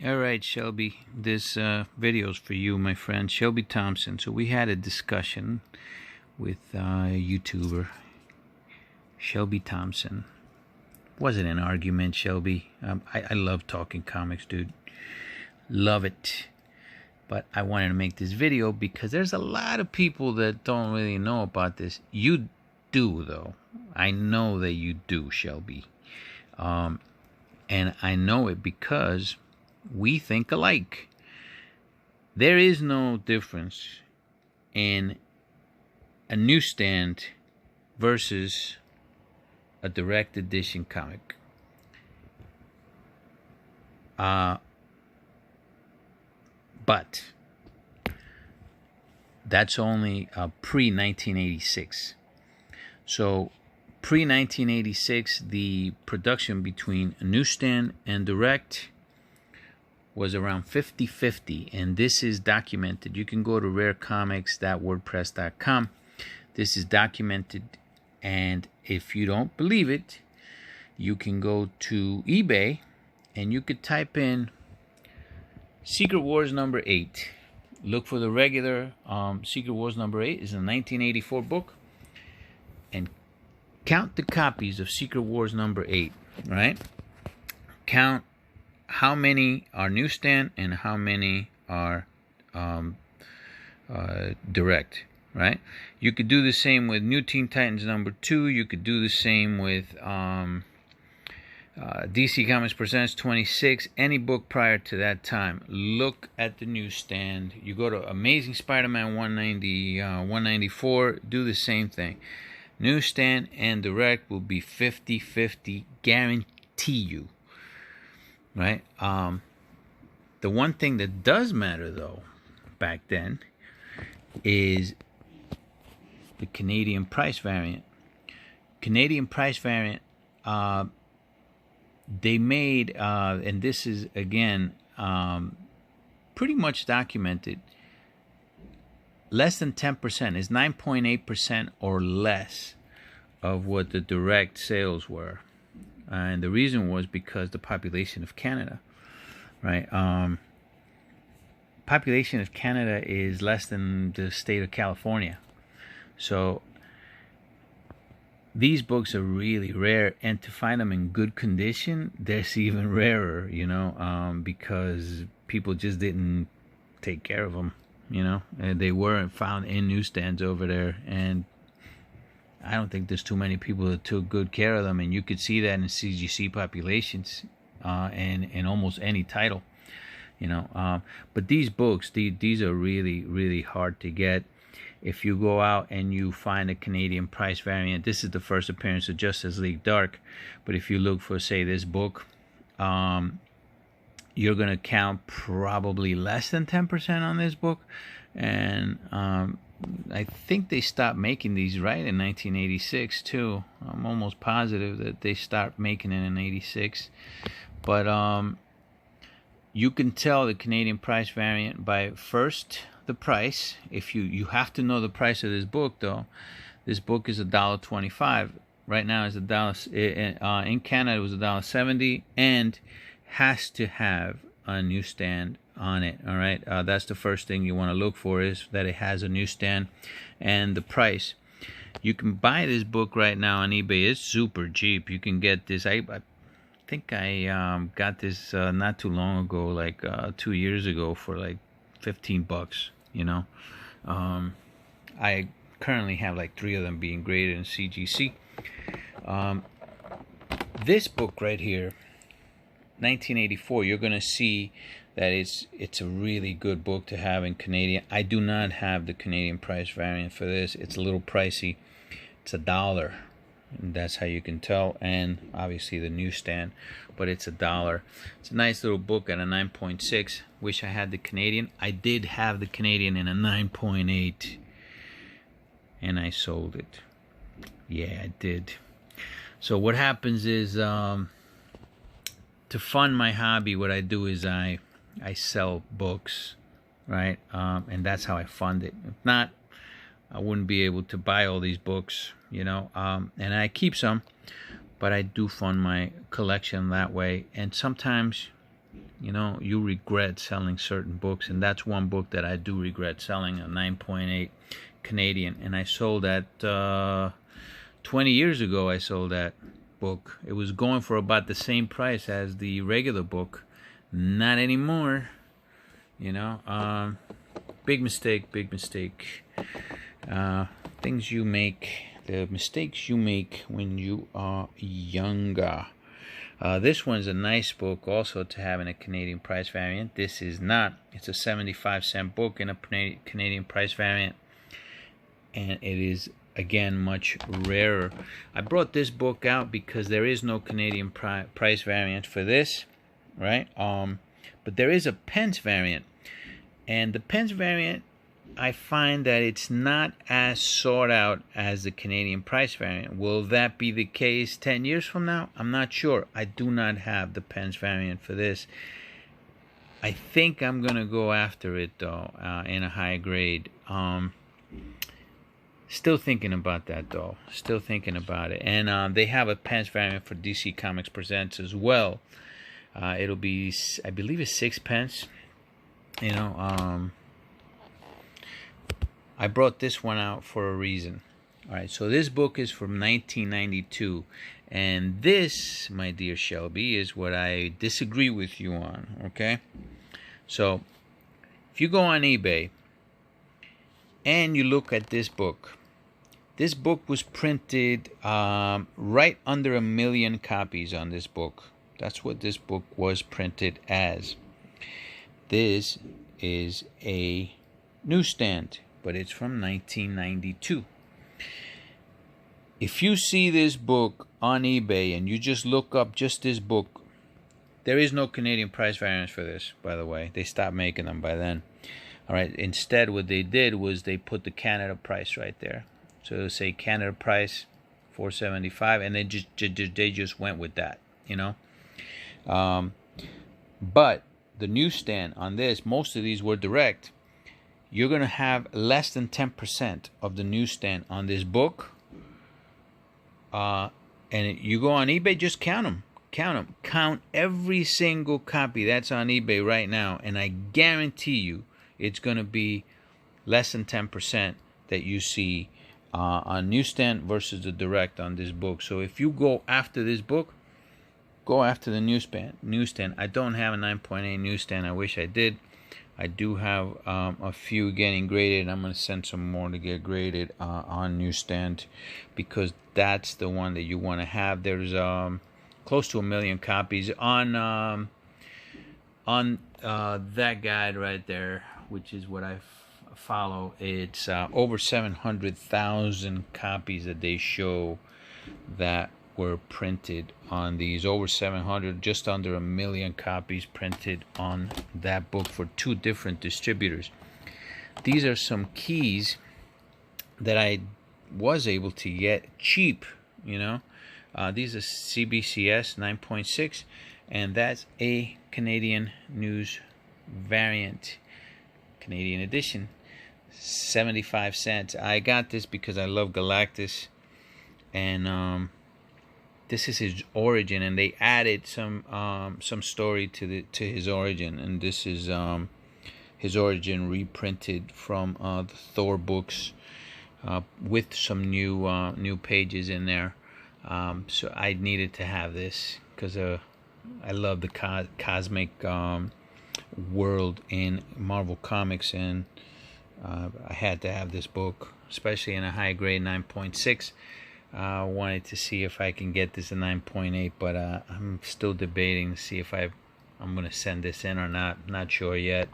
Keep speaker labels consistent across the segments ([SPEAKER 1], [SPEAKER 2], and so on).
[SPEAKER 1] All right, Shelby, this video's for you, my friend, Shelby Thompson. So we had a discussion with a YouTuber, Shelby Thompson. Wasn't an argument, Shelby. I love talking comics, dude. Love it. But I wanted to make this video because there's a lot of people that don't really know about this. You do, though. I know that you do, Shelby. And I know it because we think alike. There is no difference in a newsstand versus a direct edition comic. But that's only pre-1986. So pre-1986, the production between a newsstand and direct was around 50-50, and this is documented. You can go to rarecomics.wordpress.com. This is documented, and if you don't believe it, you can go to eBay and you could type in Secret Wars number 8. Look for the regular Secret Wars number 8 is a 1984 book, and count the copies of Secret Wars number 8, right? Count how many are newsstand and how many are direct, right? You could do the same with New Teen Titans number 2. You could do the same with DC Comics Presents 26. Any book prior to that time. Look at the newsstand. You go to Amazing Spider-Man 190, 194. Do the same thing. Newsstand and direct will be 50-50. Guarantee you. Right? The one thing that does matter, though, back then, is the Canadian price variant. Canadian price variant, they made, and this is, again, pretty much documented, less than 10%, is 9.8% or less of what the direct sales were. And the reason was because the population of Canada, right? Population of Canada is less than the state of California. So these books are really rare, and to find them in good condition, that's even rarer, because people just didn't take care of them, and they weren't found in newsstands over there, and I don't think there's too many people that took good care of them, and you could see that in CGC populations and in almost any title, But these books, these are really, really hard to get. If you go out and you find a Canadian price variant, this is the first appearance of Justice League Dark. But if you look for, say, this book, you're going to count probably less than 10% on this book. And I think they stopped making these right in 1986 too. I'm almost positive that they stopped making it in 86. But you can tell the Canadian price variant by first the price. If you have to know the price of this book, though. This book is $1.25. Right now it's $1. In Canada it was $1.70, and has to have a newsstand on it. All right, that's the first thing you want to look for, is that it has a newsstand, and the price. You can buy this book right now on eBay. It's super cheap. You can get this. I think I got this not too long ago, like 2 years ago, for like $15. I currently have like 3 of them being graded in CGC. This book right here, 1984, you're gonna see that it's a really good book to have in Canadian. I do not have the Canadian price variant for this. It's a little pricey. It's $1, and that's how you can tell. And obviously the newsstand, but it's $1. It's a nice little book at a 9.6. Wish I had the Canadian. I did have the Canadian in a 9.8, and I sold it. Yeah, I did. So what happens is, to fund my hobby, what I do is I sell books, right? And that's how I fund it. If not, I wouldn't be able to buy all these books, and I keep some, but I do fund my collection that way. And sometimes you know, you regret selling certain books, and that's one book that I do regret selling, a 9.8 Canadian, and I sold that 20 years ago. I sold that book. It was going for about the same price as the regular book. Not anymore, you know. Big mistake, big mistake. Things you make, the mistakes you make when you are younger. This one's a nice book also to have in a Canadian price variant. This is not. It's a 75-cent book in a Canadian price variant, and it is, again, much rarer. I brought this book out because there is no Canadian price variant for this, right? But there is a pence variant, and the pence variant, I find that it's not as sought out as the Canadian price variant. Will that be the case 10 years from now? I'm not sure. I do not have the pence variant for this. I think I'm going to go after it, though, in a high grade. Still thinking about that, though. Still thinking about it. And they have a pence variant for DC Comics Presents as well. It'll be, I believe it's 6 pence. You know, I brought this one out for a reason. All right, so this book is from 1992. And this, my dear Shelby, is what I disagree with you on, okay? So, if you go on eBay and you look at this book was printed right under 1 million copies on this book. That's what this book was printed as. This is a Newsstand, but it's from 1992. If you see this book on eBay and you just look up just this book, there is no Canadian price variance for this, by the way. They stopped making them by then. All right. Instead, what they did was they put the Canada price right there. So it'll say Canada price $4.75, and they just went with that, you know. But the Newsstand on this, most of these were direct. You're going to have less than 10% of the Newsstand on this book. And you go on eBay, just count them. Count every single copy that's on eBay right now, and I guarantee you it's going to be less than 10% that you see on Newsstand versus the direct on this book. So if you go after this book, go after the Newsstand. I don't have a 9.8 Newsstand. I wish I did. I do have a few getting graded. I'm going to send some more to get graded on Newsstand, because that's the one that you want to have. There's close to 1 million copies on that guide right there, which is what I follow. It's over 700,000 copies that they show that were printed on these. Over 700, just under 1 million copies printed on that book for 2 different distributors. These are some keys that I was able to get cheap, you know. These are CBCS 9.6, and that's a Canadian news variant, Canadian edition, 75 cents. I got this because I love Galactus, and this is his origin, and they added some story to his origin, and this is his origin reprinted from the Thor books with some new pages in there. So I needed to have this because I love the cosmic world in Marvel Comics, and I had to have this book, especially in a high grade 9.6. I wanted to see if I can get this a 9.8, but I'm still debating to see if I'm going to send this in or not. Not sure yet.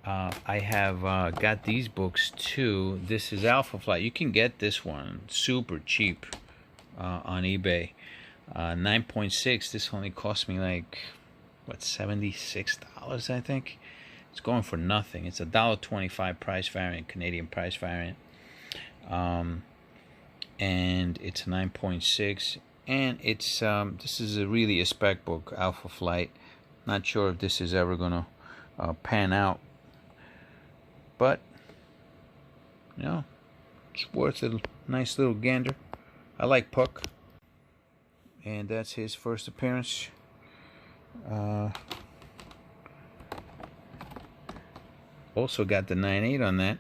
[SPEAKER 1] I have got these books too. This is Alpha Flight. You can get this one super cheap on eBay. 9.6. This only cost me like, what, $76, I think. It's going for nothing. It's a $1.25 price variant, Canadian price variant. And it's 9.6, and it's this is really a spec book, Alpha Flight. Not sure if this is ever gonna pan out, but you know, it's worth a nice little gander. I like Puck, and that's his first appearance Also got the 9.8 on that,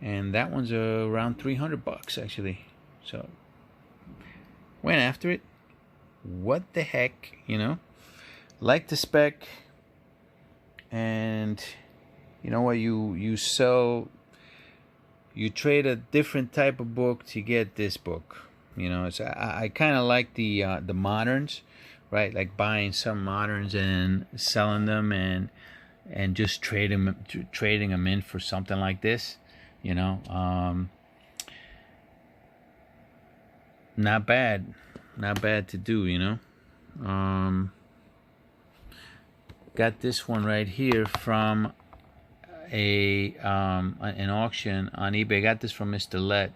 [SPEAKER 1] and that one's around $300 actually. So went after it. What the heck, you know? Like the spec, and you know what? You trade a different type of book to get this book. You know, it's I kind of like the moderns, right? Like buying some moderns and selling them and just trading them in for something like this. You know, not bad to do. You know, got this one right here from an auction on eBay. I got this from Mr. Let.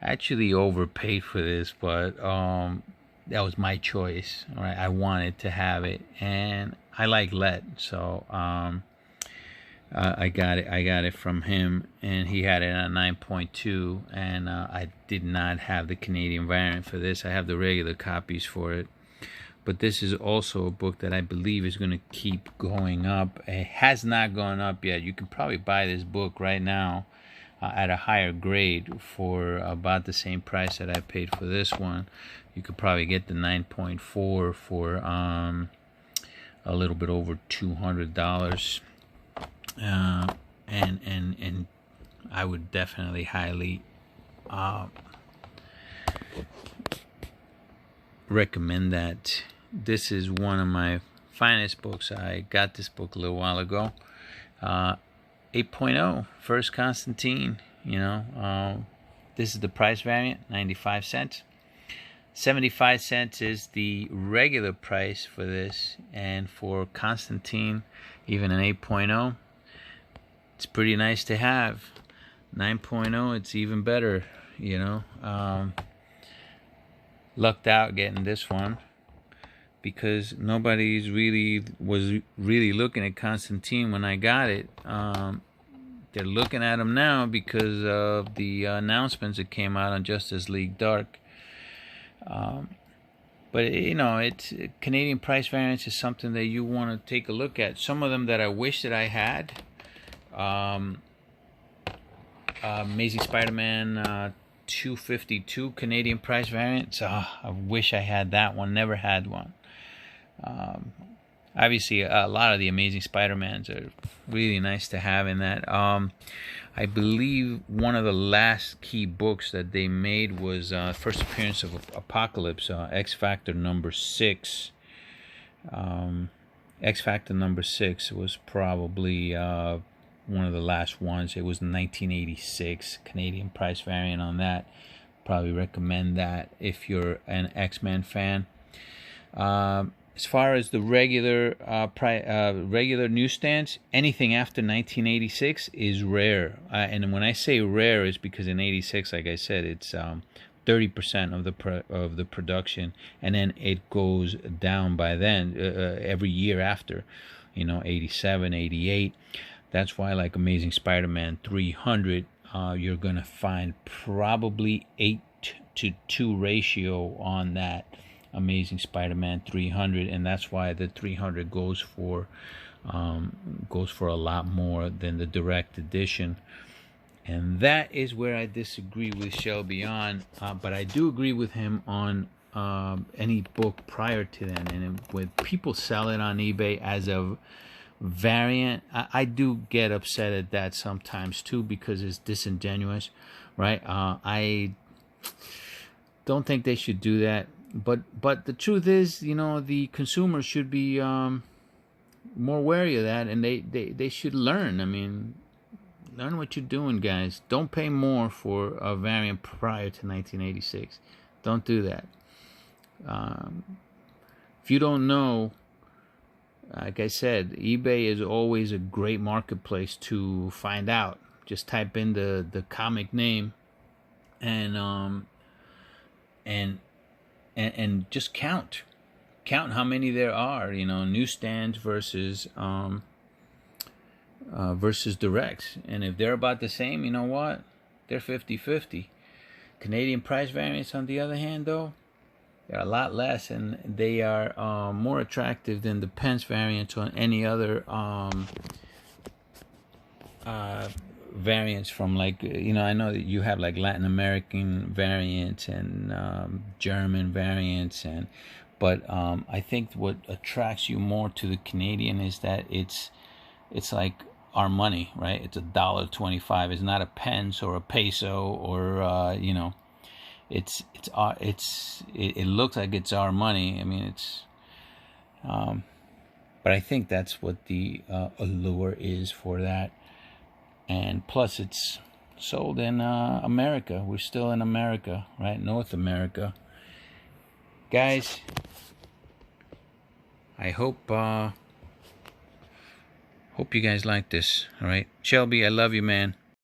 [SPEAKER 1] I actually overpaid for this, but that was my choice. All right, I wanted to have it, and I like Let, so I got it from him, and he had it at 9.2, and I did not have the Canadian variant for this. I have the regular copies for it. But this is also a book that I believe is going to keep going up. It has not gone up yet. You can probably buy this book right now at a higher grade for about the same price that I paid for this one. You could probably get the 9.4 for a little bit over $200. And I would definitely highly recommend that. This is one of my finest books. I got this book a little while ago. 8.0 First Constantine. You know, this is the price variant, 95 cents. 75 cents is the regular price for this, and for Constantine, even an 8.0, it's pretty nice to have. 9.0, it's even better. You know, lucked out getting this one because nobody's was really looking at Constantine when I got it. They're looking at him now because of the announcements that came out on Justice League Dark. But you know, it's Canadian price variance is something that you want to take a look at. Some of them that I wish that I had. Amazing Spider-Man 252 Canadian price variants. I wish I had that one. Never had one. Obviously, a lot of the Amazing Spider-Mans are really nice to have in that. I believe one of the last key books that they made was first appearance of Apocalypse, X Factor number 6. X Factor number 6 was probably one of the last ones. It was 1986 Canadian price variant on that. Probably recommend that if you're an X-Men fan. As far as the regular regular newsstands, anything after 1986 is rare. And when I say rare, is because in '86, like I said, it's 30% of the production, and then it goes down by then every year after, you know, 87, 88. That's why, like Amazing Spider-Man 300, you're gonna find probably 8-to-2 ratio on that Amazing Spider-Man 300, and that's why the 300 goes for a lot more than the direct edition. And that is where I disagree with Shelby on, but I do agree with him on any book prior to then. And when people sell it on eBay as a variant, I do get upset at that sometimes too, because it's disingenuous, right? I don't think they should do that. But the truth is, you know, the consumer should be more wary of that, and they should learn. I mean, learn what you're doing, guys. Don't pay more for a variant prior to 1986. Don't do that. If you don't know, like I said, eBay is always a great marketplace to find out. Just type in the comic name and just count how many there are, you know, newsstands versus directs. And if they're about the same, you know what, they're 50-50. Canadian price variants, on the other hand, though, They're a lot less, and they are more attractive than the Pence variant or any other variants from, like, I know that you have like Latin American variants and German variants, but I think what attracts you more to the Canadian is that it's like our money, right? It's $1.25. It's not a pence or a peso or it looks like it's our money. I mean, it's but I think that's what the allure is for that. And plus, it's sold in America. We're still in America, right? North America. Guys, I hope you guys like this. All right, Shelby, I love you, man.